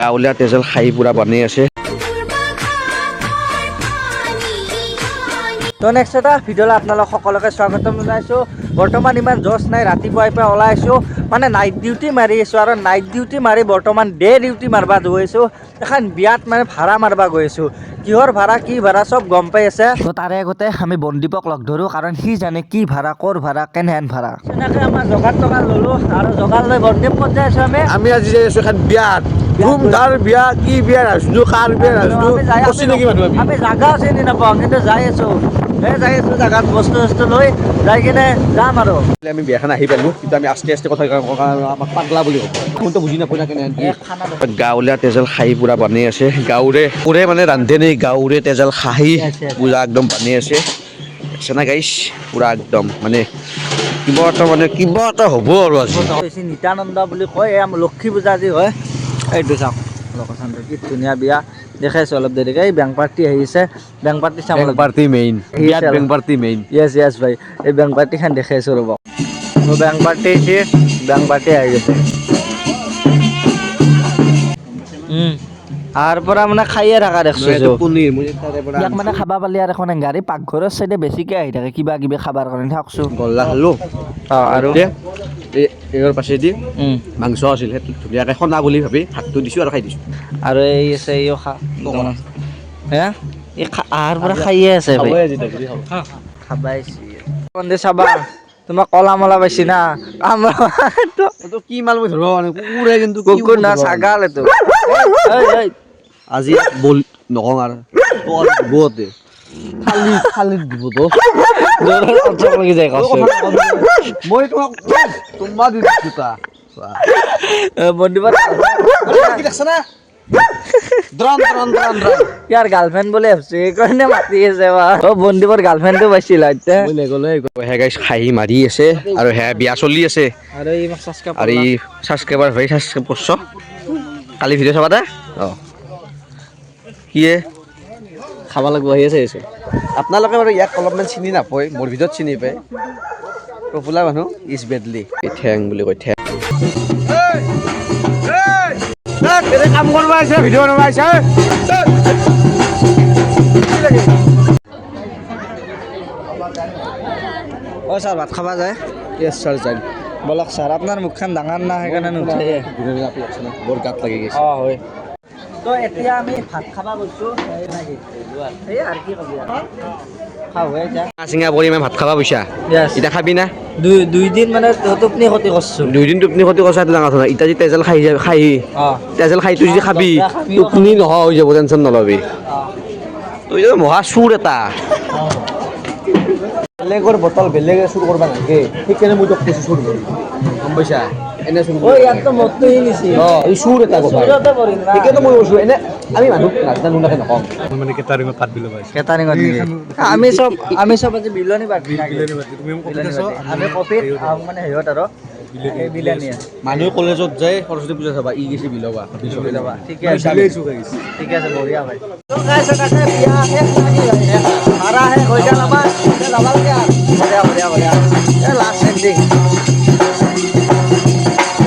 গাঁৱলীয়া তেজল খাই পুৰা বনাই আছে। তো নেক্সট এটা ভিডিঅ'লৈ আপোনালোক সকলোকে স্বাগতম জনাইছোঁ। বৰ্তমান ইমান জছ নাই, ৰাতিপুৱাই পৰা ওলাই আছোঁ, মানে নাইট ডিউটি মাৰি আছোঁ আৰু নাইট ডিউটি মাৰি বৰ্তমান ডে ডিউটি মাৰবা গৈছোঁ। এখন বিয়াত মানে ভাড়া মাৰবা গৈ আছোঁ। কিহৰ ভাড়া কি ভাড়া চব গম পাই আছে। তো তাৰে আগতে আমি বন্দীপক লগ ধৰোঁ, কাৰণ সি জানে কি ভাড়া ক'ৰ ভাড়া কেনেহেন ভাড়া। তেনেকৈ আমাৰ জগাৰ টগাৰ ল'লোঁ আৰু জগাৰ লৈ বন্দীপ ক'ত যাই আছোঁ আমি আজি যাই আছোঁ এখন বিয়াত। ধুমধাৰ বিয়া, কি বিয়া নাজনো, কাৰ বিয়া নাজনো, আমি জাগা চিনি নাপাওঁ, কিন্তু যাই আছোঁ জাগাত বস্তু চস্তু লৈ যাই কিনে যাম আৰু আমি বিয়াখন আহি পালোঁ, কিন্তু আমি আস্তে আস্তে কথা আমাক পাগলা বুলি ক'ব। কোনটো বুজি নাপায় না কেনে গাঁৱলীয়া তেজল খাই পুৰা বনাই আছে। গাঁৱৰে মানে ৰান্ধে নে গাঁৱৰে তেজল খাহি পুৰা একদম বনাই আছে। আছে না গাইছ পুৰা একদম মানে কিবা এটা হ'ব আৰু আজি নিত্যানন্দ বুলি কয়। এই লক্ষী পূজা যি হয় এইটো চাওক লোকেশ্যনটো কি ধুনীয়া বিয়া দেখাইছোঁ। অলপ দেৰিকৈ এই বেংক পাৰ্টি আহিছে, বেংক পাৰ্টি চাম। Party main bank party main yes ভাই, এই বেংক পাৰ্টিখন দেখাইছোঁ ৰ'ব। বেংক পাৰ্টি আহিছে, বেংক পাৰ্টি আহি গৈছে। তাৰ পৰা মানে খাইয়ে থকা দেখিছোঁ। ইয়াক মানে খাবা পালি আৰু এখন গাড়ী পাকঘৰৰ চাইডে বেছিকৈ আহি থাকে কিবা কিবি খাবৰ কাৰণে। থাকছোঁ গল্লা খালোঁ আৰু এইৰ পাছেদি মাংস আছিল, সেইটো ধুনীয়াকৈ সনা বুলি ভাবি ভাতটো দিছোঁ আৰু খাই দিছোঁ। আৰু এই আছে এই হে এই আহাৰ পৰা খাইয়ে আছে খাবাইছি চাবা। তোমাক কলা মলা পাইছি না কি মাল মই ধৰিব কুকুৰে, কিন্তু কুকুৰ না ছাগাল এইটো। আজি বল নকওঁ আৰু দিবতে খালি দিব তো লাগি যায় মই তোমাক দুটা বন্ধুবাৰ ইয়াৰ গাৰ্লফ্ৰেণ্ড বুলি ভাবছো, সেইকাৰণে মাতি আছে। বন্ধুবাৰ গাৰ্লফ্ৰেণ্ডটো পাইছিল খাহি মাৰি আছে আৰু সেয়া বিয়া চলি আছে। আৰু এই ছাবস্ক্ৰাইবাৰ ভাই ছাবস্ক্ৰাইব কৰছ কালি ভিডিঅ' চাবা দে। কি খাব লাগিব আহি আছে। আপোনালোকে বাৰু ইয়াক অলপমান চিনি নাপায়, মোৰ ভিতৰত চিনি পায়। প্ৰফুলা মানুহ ইজ বেডলি ঠেং বুলি কয়। ঠেং কাম কৰিব আহিছে, ভিডিঅ' বনাব আহিছে। ছাৰ ভাত খাবা যায়? য়েছ ছাৰ যাই বলক ছাৰ, আপোনাৰ মুখখন ডাঙৰ না সেইকাৰণে নুঠে। বৰ গাত লাগি গৈছে। হয়। তো এতিয়া আমি ভাত খাবা গৈছোঁ। এই আৰু কি কবি চিঙা পৰি মই ভাত খাবা পইচা এতিয়া খাবি না? দুইদিন মানে টোপনি ক্ষতি কৰছোঁ। দুইদিন টোপনি ক্ষতি কৰছা ডাঙৰ কথা। এতিয়া যদি তেজল তেজল খাইটো যদি খাবি টোপনি নোহোৱা হৈ যাব, টেনশ্যন নলবি। তই মহা চুৰ এটা। বেলেগৰ বটল বেলেগে চুৰ কৰিব নালাগে, সেইকাৰণে মই তোক কৈছোঁ চুৰ কৰি, গম পাইছা? এনে চুৰ এই চুৰ এটা কথা, সেইকাৰণে মই কৈছোঁ। এনে আমি মানুহ নাজানো নোলাকে নকওঁ। মানে কেটাৰিঙত পাত বিলো পাইছোঁ। কেটাৰিঙত আমি চব আজি বিলনি পাতি আমি কপিত মানে হেৰিত আৰু মানুহে কলেজত যায় সৰস্বতী পূজা চাবা, ই গেছি বিলবা। ঠিকে আছে, বঢ়িয়া ভাই। ভাড়া শেষ হৈ গ'ল